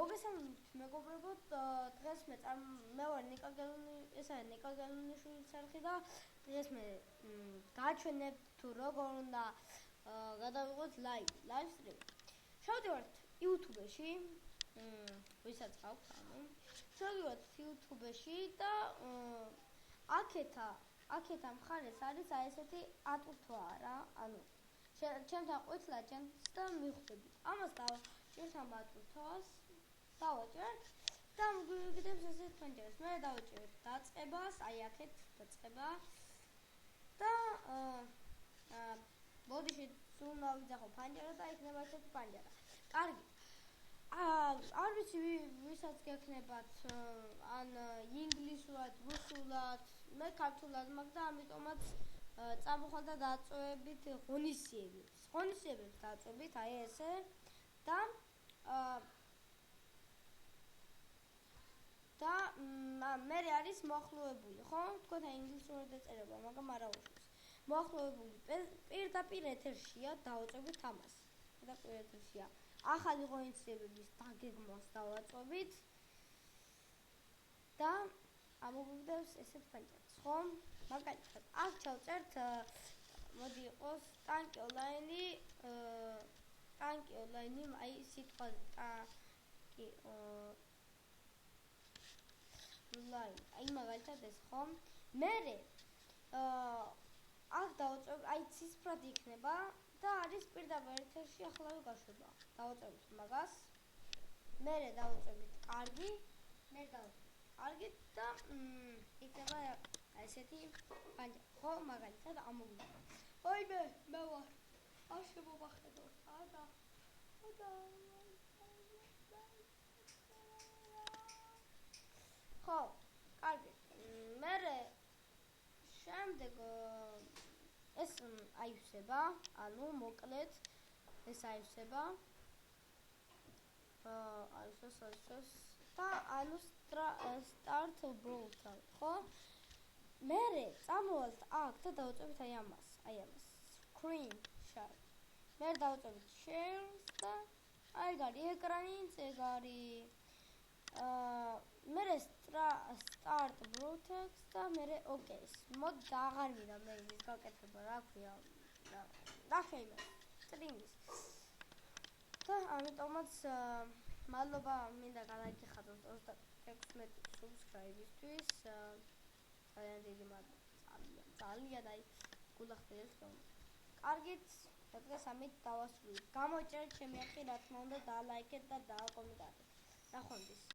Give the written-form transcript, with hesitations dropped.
მოგესალმებით მეგობრებო, დღეს მე ვარ ნიკა გელუნი, ეს არის ნიკა გელუნიშვილის არხი და დღეს მე გაჩვენებთ თუ როგორ უნდა გადავიღოთ live stream. შევდივართ YouTube-ში, ვისაც გაქვთ, შევდივართ YouTube-ში და აქეთა მხარეს არის ესეთი ატვირთვა რა, ანუ ჩემთან ყვეთლა ჩემს და მიხვდებით. ამას დავჭერთ ამ ატვირთვას, დავაჭერთ და მგვიგდებს ესეთ ფანჯარას. მე დავაჭერთ დაწყებას, აი აქეთ დაწყება და ბოდიში უნდა ვიძახო ფანჯარა და იქნება ესეთი ფანჯარა. კარგი. არ ვიცი ვისაც გექნებათ ან ინგლისურად, რუსულად, მე ქართულად მაქვს და ამიტომაც წამოხვალ და დაწვევებით ღონისძიებებს დაწვევით, აი ესე და მე არის მოახლოებული, ხო? თქვენთან ინგლისურად ეწერება, მაგრამ არა უშავს. მოახლოებული პირდაპირ ეთერშია, დავაწვევით ამას. პირდაპირ ეთერშია. ახალი ღონისძიებების დაგეგმვას დავაწვევით და ამოგვიგდებს ესეთ ფანჯარას, ხო? მაგალითად, აქ ჩავწერთ მოდი იყოს ტანკი ონლაინი, აი სიტყვა ტანკი ონლაინი, აი მაგალითად ეს, ხო? მერე აქ დავაწვევ, აი ციფრად იქნება და არის პირდაპირ ეთერში ახლავე გაშვება. დავაწვევით მაგას. მერე დავაწვევით კარგი, და იქნება ესეთი ფანჯარა, ხო? მაგალითად ამოვიდა. ოიმე, მე ვარ. არ შემოვახედოთ. ხო, კარგი. მერე შემდეგ ეს აივსება, ანუ მოკლედ ეს აივსება. აივსოს და ანუ start broadcast, ხო? მერე წამოვალთ აქ და დავაწვევით აი ამას. Screen share. მერე დავაწვევით share და აი გარი ეკრანიც ეგ არის. მერე start broadcast და მერე OK-ს. მოდი და აღარ მინდა მე ის გაკეთება, რა ქვია. ნახე იმას. stream-ის. და ამიტომაც მადლობა მინდა გადაგიხადოთ 36 subscribe-ისთვის. ძალიან დიდი მადლობა. ძალიან აი გულახდილეთ რომ. კარგით, დღეს ამით დავასრულეთ. გამოიწერეთ ჩემი არხი, რა თქმა უნდა, და ლაიქეთ და დააკომენტარეთ. ნახვამდის.